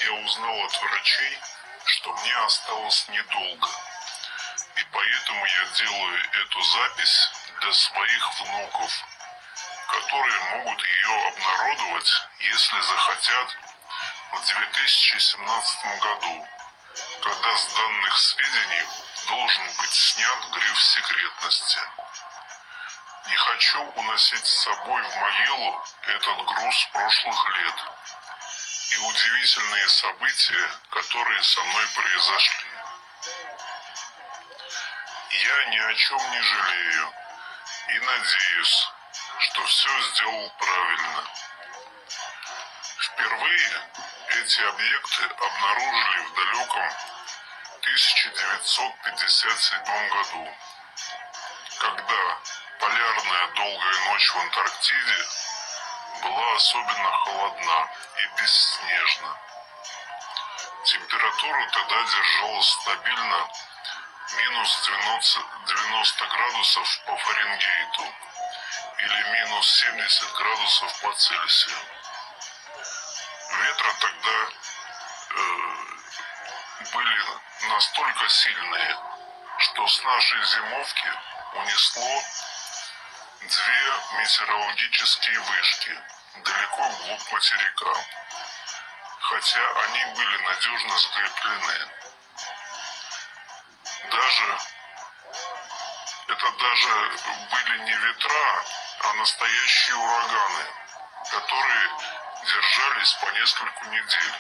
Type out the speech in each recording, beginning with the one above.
я узнал от врачей, что мне осталось недолго, и поэтому я делаю эту запись для своих внуков, которые могут ее обнародовать, если захотят, в 2017 году, когда с данных сведений должен быть снят гриф секретности. Не хочу уносить с собой в могилу этот груз прошлых лет и удивительные события, которые со мной произошли. Я ни о чем не жалею и надеюсь, что все сделал правильно. Впервые эти объекты обнаружили в далеком 1957 году, когда полярная долгая ночь в Антарктиде была особенно холодна и бесснежна. Температура тогда держалась стабильно минус 90 градусов по Фаренгейту или минус 70 градусов по Цельсию. Ветры тогда были настолько сильные, что с нашей зимовки унесло две метеорологические вышки далеко вглубь материка, хотя они были надежно закреплены. Это даже были не ветра, а настоящие ураганы, которые держались по несколько недель.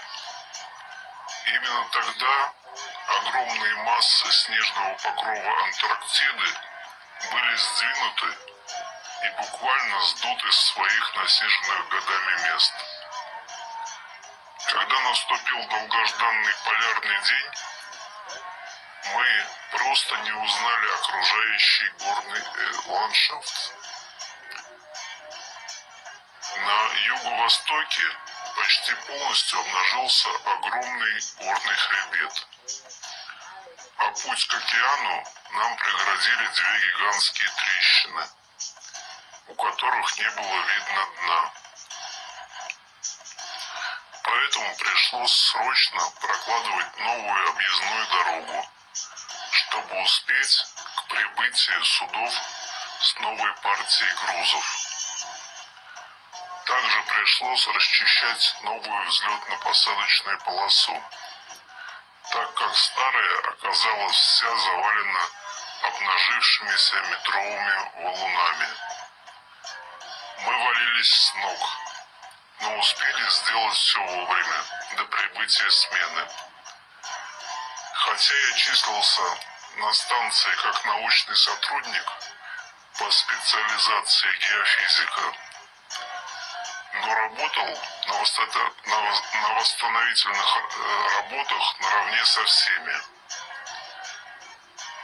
Именно тогда огромные массы снежного покрова Антарктиды были сдвинуты и буквально сдуты с своих насиженных годами мест. Когда наступил долгожданный полярный день, мы просто не узнали окружающий горный ландшафт. На юго-востоке почти полностью обнажился огромный горный хребет, а путь к океану нам преградили две гигантские трещины, у которых не было видно дна. Поэтому пришлось срочно прокладывать новую объездную дорогу, чтобы успеть к прибытию судов с новой партией грузов. Также пришлось расчищать новую взлетно-посадочную полосу, так как старая оказалась вся завалена обнажившимися метровыми валунами. Мы валились с ног, но успели сделать все вовремя, до прибытия смены. Хотя я числился на станции как научный сотрудник по специализации геофизика, но работал на восстановительных работах наравне со всеми.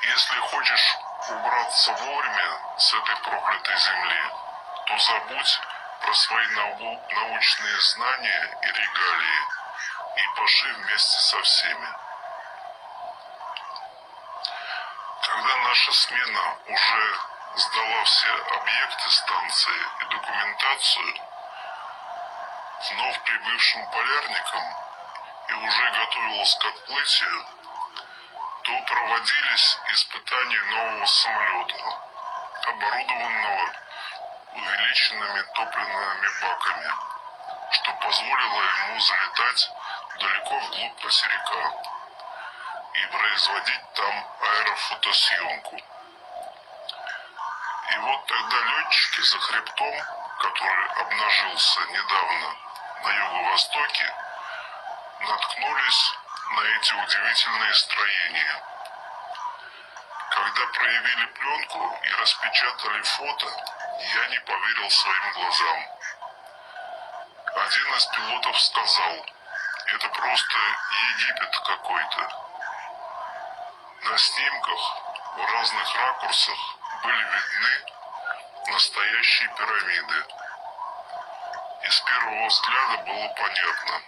Если хочешь убраться вовремя с этой проклятой земли, то забудь про свои научные знания и регалии и паши вместе со всеми. Когда наша смена уже сдала все объекты станции и документацию вновь прибывшим полярникам и уже готовилась к отплытию, то проводились испытания нового самолета, оборудованного увеличенными топливными баками, что позволило ему залетать далеко вглубь материка и производить там аэрофотосъемку. И вот тогда летчики за хребтом, который обнажился недавно на юго-востоке, наткнулись на эти удивительные строения. Когда проявили пленку и распечатали фото, я не поверил своим глазам. Один из пилотов сказал: это просто Египет какой-то. На снимках в разных ракурсах были видны настоящие пирамиды. И с первого взгляда было понятно,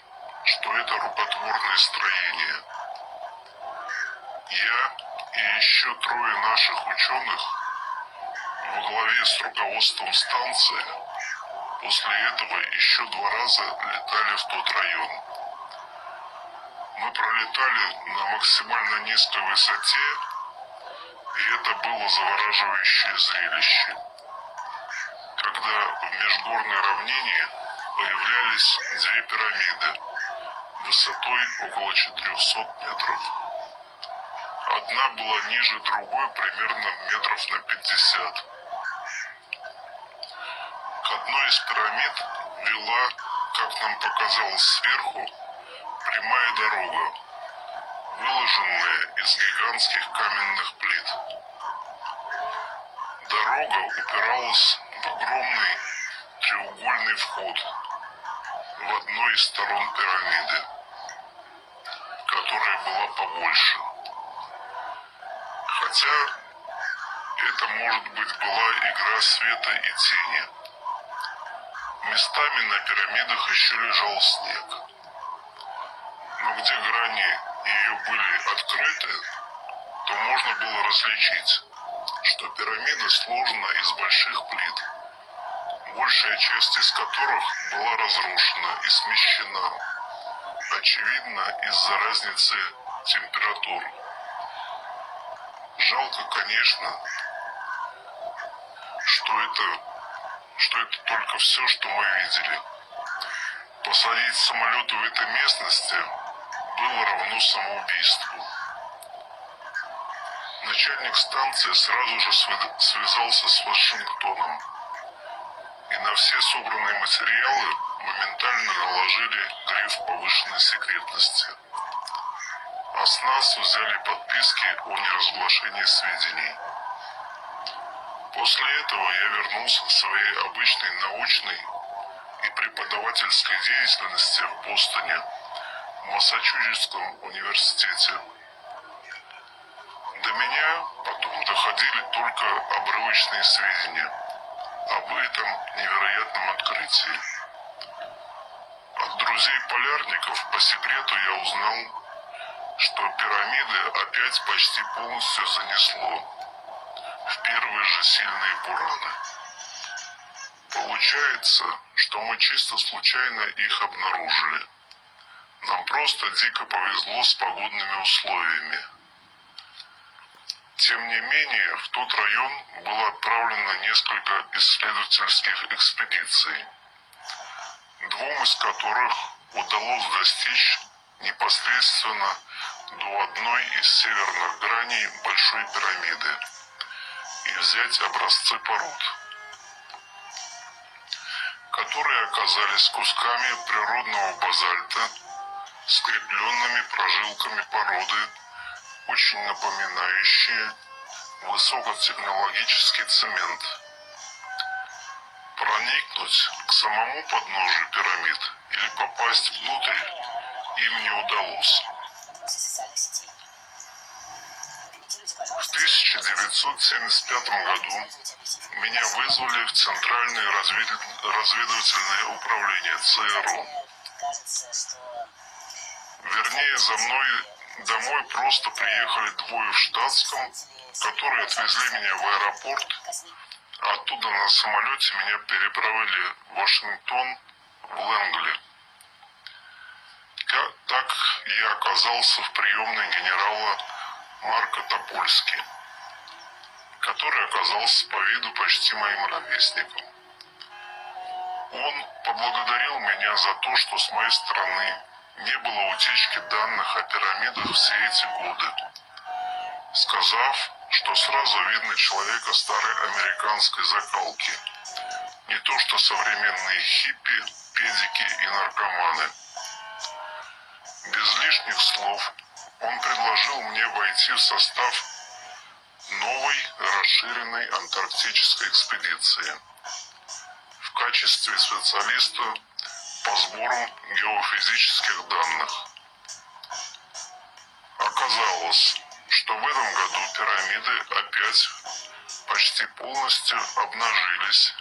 что это рукотворное строение. Я и еще трое наших ученых во главе с руководством станции после этого еще 2 раза летали в тот район. Мы пролетали на максимально низкой высоте, и это было завораживающее зрелище, когда в межгорной равнине появлялись две пирамиды высотой около 400 метров. Одна была ниже другой примерно метров на 50. К одной из пирамид вела, как нам показалось сверху, прямая дорога, выложенная из гигантских каменных плит. Дорога упиралась в огромный треугольный вход в одной из сторон пирамиды, которая была побольше. Хотя это, может быть, была игра света и тени. Местами на пирамидах еще лежал снег. Но где грани ее были открыты, то можно было различить, что пирамида сложена из больших плит, большая часть из которых была разрушена и смещена, очевидно, из-за разницы температур. Жалко, конечно, что это только все, что мы видели. Посадить самолет в этой местности было равно самоубийству. Начальник станции сразу же связался с Вашингтоном, и на все собранные материалы моментально наложили гриф повышенной секретности. А с нас взяли подписки о неразглашении сведений. После этого я вернулся к своей обычной научной и преподавательской деятельности в Бостоне, в Массачусетском университете. До меня потом доходили только обрывочные сведения об этом невероятном открытии. От друзей-полярников по секрету я узнал, что пирамиды опять почти полностью занесло в первые же сильные бураны. Получается, что мы чисто случайно их обнаружили. Нам просто дико повезло с погодными условиями. Тем не менее, в тот район было отправлено несколько исследовательских экспедиций, двум из которых удалось достичь непосредственно до одной из северных граней Большой пирамиды и взять образцы пород, которые оказались кусками природного базальта, скрепленными прожилками породы, очень напоминающие высокотехнологический цемент. Проникнуть к самому подножию пирамид или попасть внутрь им не удалось. В 1975 году меня вызвали в Центральное разведывательное управление ЦРУ. Вернее, за мной домой просто приехали двое в штатском, которые отвезли меня в аэропорт. Оттуда на самолете меня переправили в Вашингтон, в Лэнгли. Так я оказался в приемной генерала Марка Топольски, который оказался по виду почти моим ровесником. Он поблагодарил меня за то, что с моей стороны не было утечки данных о пирамидах все эти годы, сказав, что сразу видно человека старой американской закалки, не то что современные хиппи, педики и наркоманы. Без лишних слов он предложил мне войти в состав новой расширенной антарктической экспедиции в качестве специалиста по сбору геофизических данных. Оказалось, что в этом году пирамиды опять почти полностью обнажились,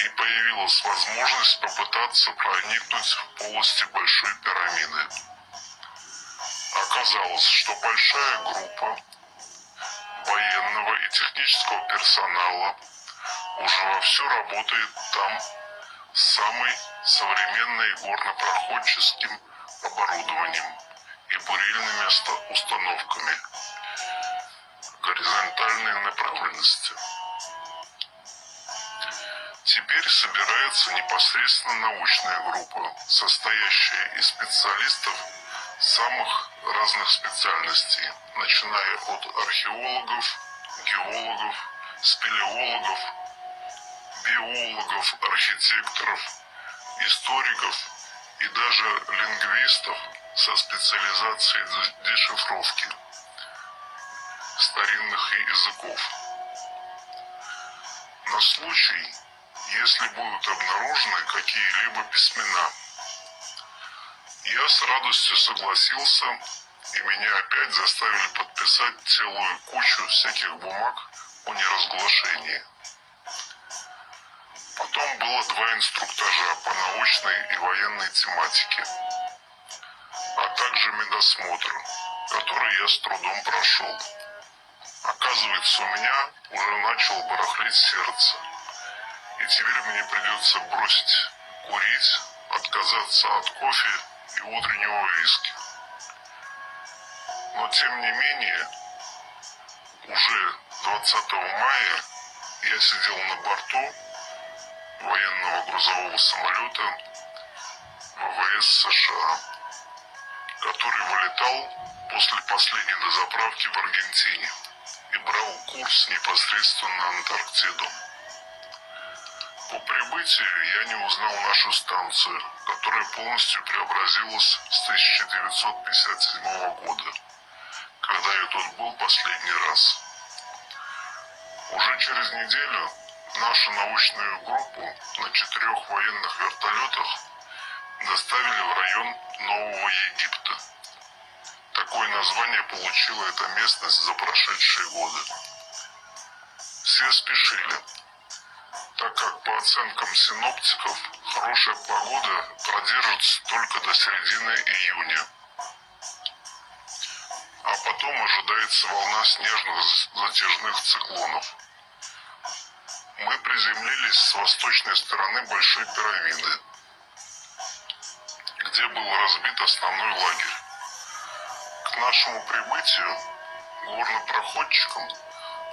и появилась возможность попытаться проникнуть в полости Большой пирамиды. Оказалось, что большая группа военного и технического персонала уже вовсю работает там с самой современной горнопроходческим оборудованием бурильными установками горизонтальной направленности. Теперь собирается непосредственно научная группа, состоящая из специалистов самых разных специальностей, начиная от археологов, геологов, спелеологов, биологов, архитекторов, историков и даже лингвистов со специализацией дешифровки старинных языков. На случай, если будут обнаружены какие-либо письмена. Я с радостью согласился, и меня опять заставили подписать целую кучу всяких бумаг о неразглашении. Потом было 2 инструктажа по научной и военной тематике, а также медосмотр, который я с трудом прошел. Оказывается, у меня уже начало барахлить сердце, и теперь мне придется бросить курить, отказаться от кофе и утреннего виски. Но тем не менее, уже 20 мая я сидел на борту военного грузового самолета ВВС США, который вылетал после последней дозаправки в Аргентине и брал курс непосредственно на Антарктиду. По прибытию я не узнал нашу станцию, которая полностью преобразилась с 1957 года, когда я тут был последний раз. Уже через неделю нашу научную группу на 4 военных вертолетах доставили в район Нового Египта. Такое название получила эта местность за прошедшие годы. Все спешили, так как по оценкам синоптиков хорошая погода продержится только до середины июня. А потом ожидается волна снежных затяжных циклонов. Мы приземлились с восточной стороны Большой пирамиды, где был разбит основной лагерь. К нашему прибытию горнопроходчикам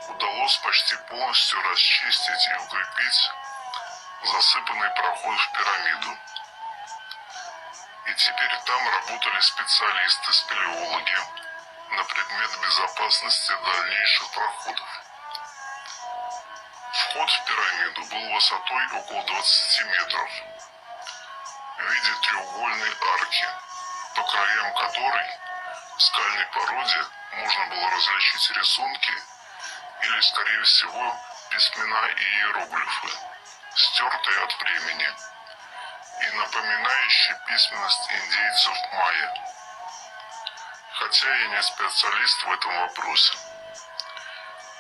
удалось почти полностью расчистить и укрепить засыпанный проход в пирамиду. И теперь там работали специалисты-спелеологи на предмет безопасности дальнейших проходов. Вход в пирамиду был высотой около 20 метров в виде треугольной арки, по краям которой в скальной породе можно было различить рисунки или, скорее всего, письмена и иероглифы, стертые от времени и напоминающие письменность индейцев майя. Хотя я не специалист в этом вопросе.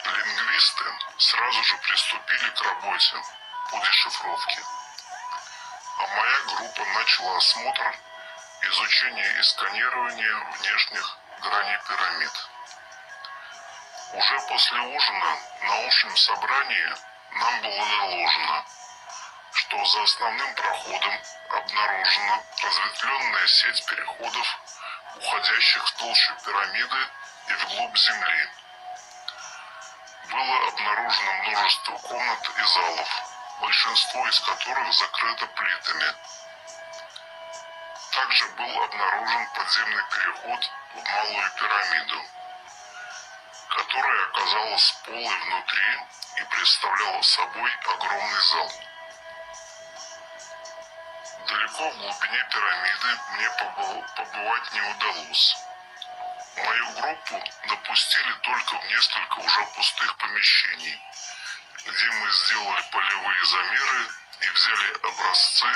Лингвисты сразу же приступили к работе по дешифровке, а моя группа начала осмотр, изучение и сканирование внешних граней пирамид. Уже после ужина на общем собрании нам было доложено, что за основным проходом обнаружена разветвленная сеть переходов, уходящих в толщу пирамиды и вглубь земли. Было обнаружено множество комнат и залов, большинство из которых закрыто плитами. Также был обнаружен подземный переход в Малую пирамиду, которая оказалась полой внутри и представляла собой огромный зал. Далеко в глубине пирамиды мне побывать не удалось. Мою группу допустили только в несколько уже пустых помещений, где мы сделали полевые замеры и взяли образцы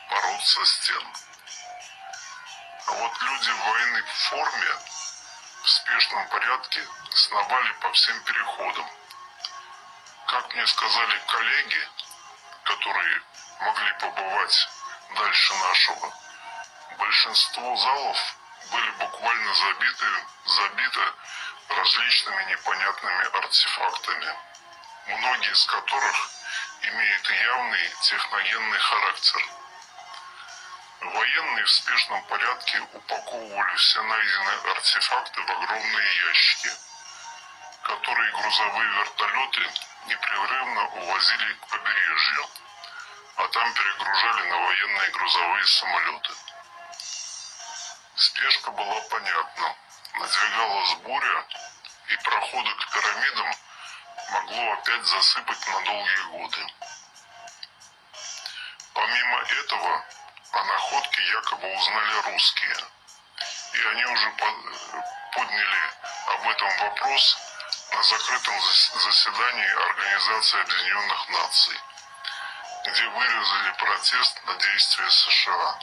пород со стен. А вот люди в военной форме в спешном порядке сновали по всем переходам. Как мне сказали коллеги, которые могли побывать дальше нашего, большинство залов были буквально забиты различными непонятными артефактами, многие из которых имеют явный техногенный характер. Военные в спешном порядке упаковывали все найденные артефакты в огромные ящики, которые грузовые вертолеты непрерывно увозили к побережью, а там перегружали на военные грузовые самолеты. Спешка была понятна. Надвигалась буря, и проходы к пирамидам могло опять засыпать на долгие годы. Помимо этого, о находке якобы узнали русские, и они уже подняли об этом вопрос на закрытом заседании Организации Объединенных Наций, где выразили протест на действия США.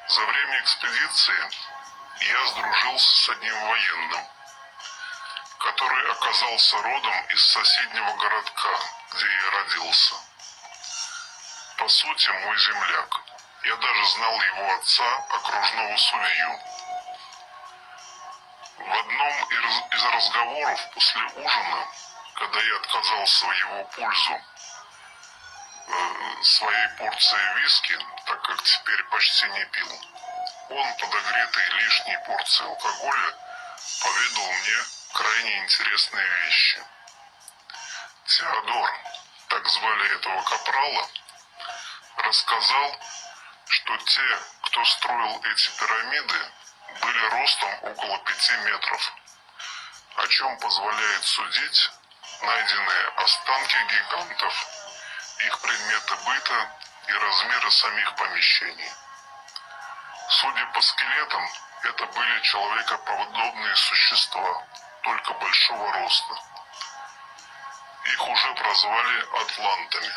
За время экспедиции я сдружился с одним военным, который оказался родом из соседнего городка, где я родился. По сути, мой земляк. Я даже знал его отца, окружного судью. В одном из разговоров после ужина, когда я отказался в его пользу своей порции виски, так как теперь почти не пил, он, подогретый лишней порцией алкоголя, поведал мне крайне интересные вещи. Теодор, так звали этого капрала, рассказал, что те, кто строил эти пирамиды, были ростом около 5 метров, о чем позволяет судить найденные останки гигантов, их предметы быта и размеры самих помещений. Судя по скелетам, это были человекоподобные существа, только большого роста. Их уже прозвали атлантами.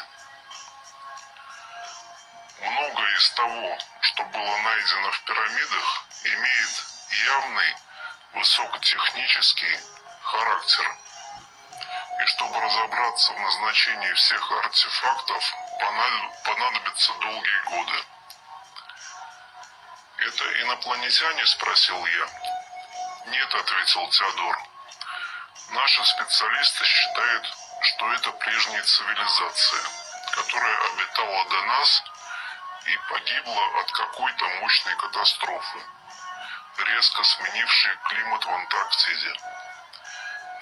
Многое из того, что было найдено в пирамидах, имеет явный высокотехнический характер. И чтобы разобраться в назначении всех артефактов, понадобятся долгие годы. «Это инопланетяне?» – спросил я. «Нет», – ответил Теодор. «Наши специалисты считают, что это прежняя цивилизация, которая обитала до нас и погибла от какой-то мощной катастрофы, резко сменившей климат в Антарктиде.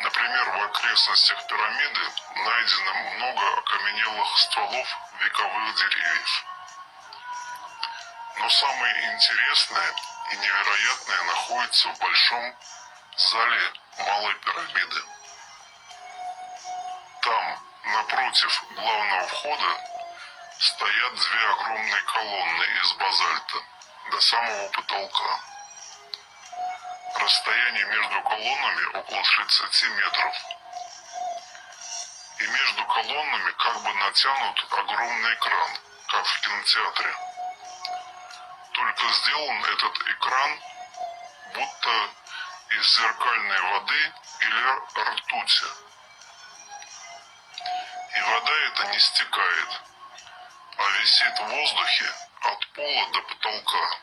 Например, в окрестностях пирамиды найдено много окаменелых стволов вековых деревьев. Но самое интересное и невероятное находится в большом зале Малой пирамиды. Там, напротив главного входа, стоят две огромные колонны из базальта до самого потолка. Расстояние между колоннами около 30 метров. И между колоннами как бы натянут огромный экран, как в кинотеатре. Только сделан этот экран будто из зеркальной воды или ртути. И вода эта не стекает, а висит в воздухе от пола до потолка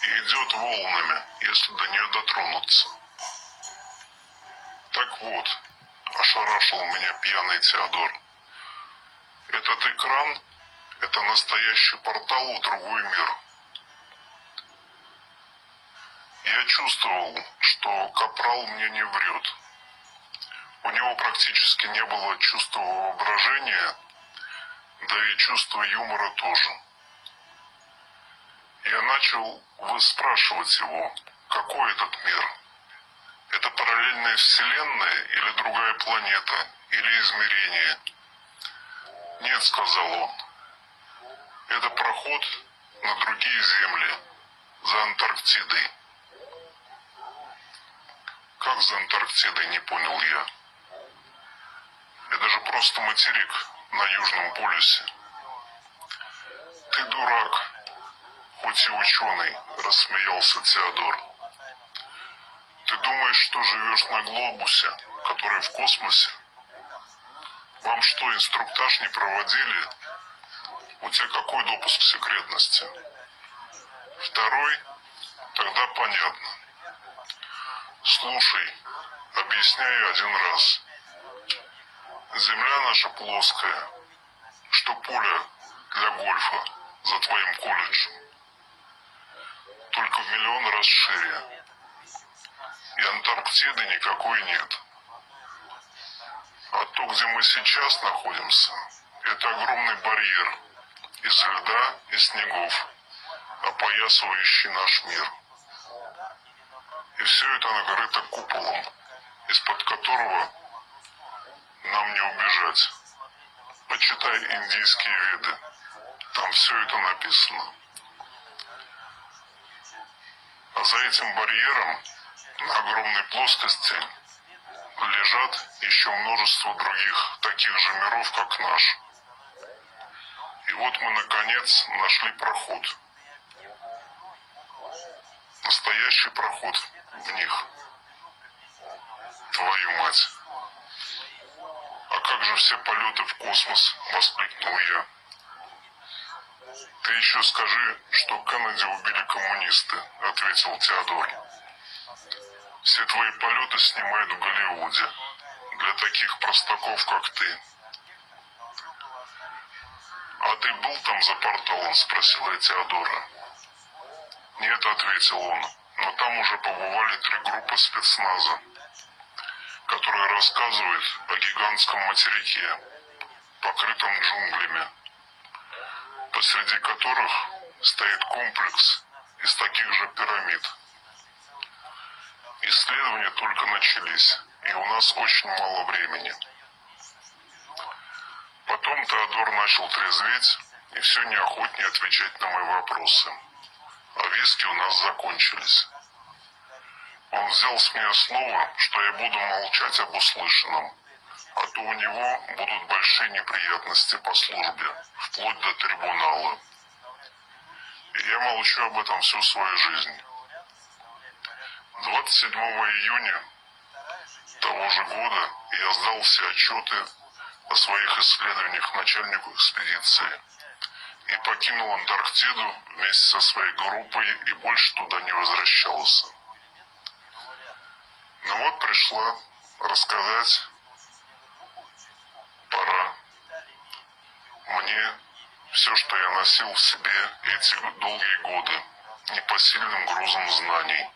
и идет волнами, если до нее дотронуться. Так вот, ошарашил меня пьяный Теодор, этот экран – это настоящий портал в другой мир. Я чувствовал, что капрал мне не врет. У него практически не было чувства воображения, да и чувства юмора тоже. Я начал выспрашивать его, какой этот мир? Это параллельная вселенная или другая планета, или измерение? Нет, сказал он, это проход на другие земли, за Антарктидой. Как за Антарктидой, не понял я. Это же просто материк на Южном полюсе. Ты дурак, хоть и ученый, рассмеялся Теодор. Ты думаешь, что живешь на глобусе, который в космосе? Вам что, инструктаж не проводили? У тебя какой допуск к секретности? Второй? Тогда понятно. Слушай, объясняю один раз. Земля наша плоская, что поле для гольфа. за твоим колледжем, только в миллион раз шире. И Антарктиды никакой нет. А то, где мы сейчас находимся, это огромный барьер из льда и снегов, опоясывающий наш мир. И все это накрыто куполом, из-под которого нам не убежать. Почитай индийские веды, там все это написано. А за этим барьером на огромной плоскости лежат еще множество других таких же миров, как наш. И вот мы наконец нашли проход. Настоящий проход в них. Твою мать. А как же все полеты в космос? Воскликнул я. Ты еще скажи, что Кеннеди убили коммунисты, ответил Теодор. Все твои полеты снимают в Голливуде. Для таких простаков, как ты. А ты был там за порталом? Спросила я Теодора. Нет, ответил он, но там уже побывали 3 группы спецназа, которые рассказывают о гигантском материке, покрытом джунглями, посреди которых стоит комплекс из таких же пирамид. Исследования только начались, и у нас очень мало времени. Потом Теодор начал трезветь и все неохотнее отвечать на мои вопросы. А виски у нас закончились. Он взял с меня слово, что я буду молчать об услышанном, а то у него будут большие неприятности по службе, вплоть до трибунала. И я молчу об этом всю свою жизнь. 27 июня того же года я сдал все отчеты о своих исследованиях начальнику экспедиции и покинул Антарктиду вместе со своей группой и больше туда не возвращался. Но вот пришла рассказать пора мне все, что я носил в себе эти долгие годы, непосильным грузом знаний.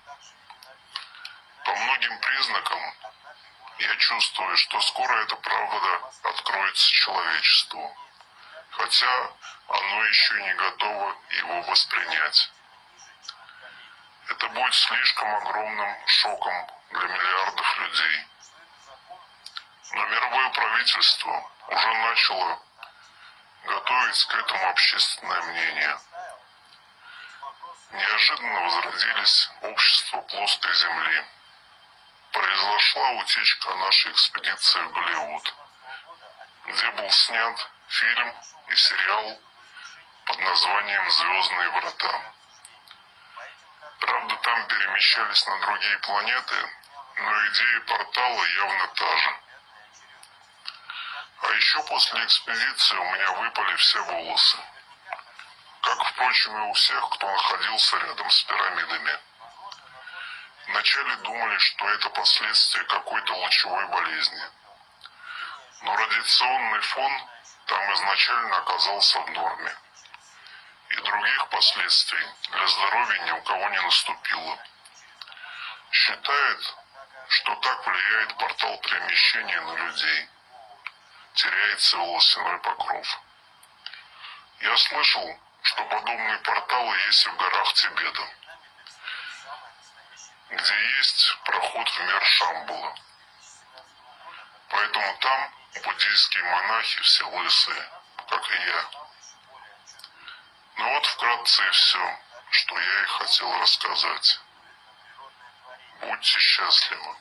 По многим признакам я чувствую, что скоро эта правда откроется человечеству, хотя оно еще не готово его воспринять. Это будет слишком огромным шоком для миллиардов людей. Но мировое правительство уже начало готовить к этому общественное мнение. Неожиданно возродились общества плоской земли. Произошла утечка нашей экспедиции в Голливуд, где был снят фильм и сериал под названием «Звездные врата». Правда, там перемещались на другие планеты, но идея портала явно та же. А еще после экспедиции у меня выпали все волосы. Как, впрочем, и у всех, кто находился рядом с пирамидами. Вначале думали, что это последствия какой-то лучевой болезни. Но радиационный фон там изначально оказался в норме. И других последствий для здоровья ни у кого не наступило. Считают, что так влияет портал перемещения на людей. Теряется волосяной покров. Я слышал, что подобные порталы есть в горах Тибета, где есть проход в мир Шамбала. Поэтому там буддийские монахи все лысые, как и я. Ну вот вкратце и все, что я и хотел рассказать. Будьте счастливы.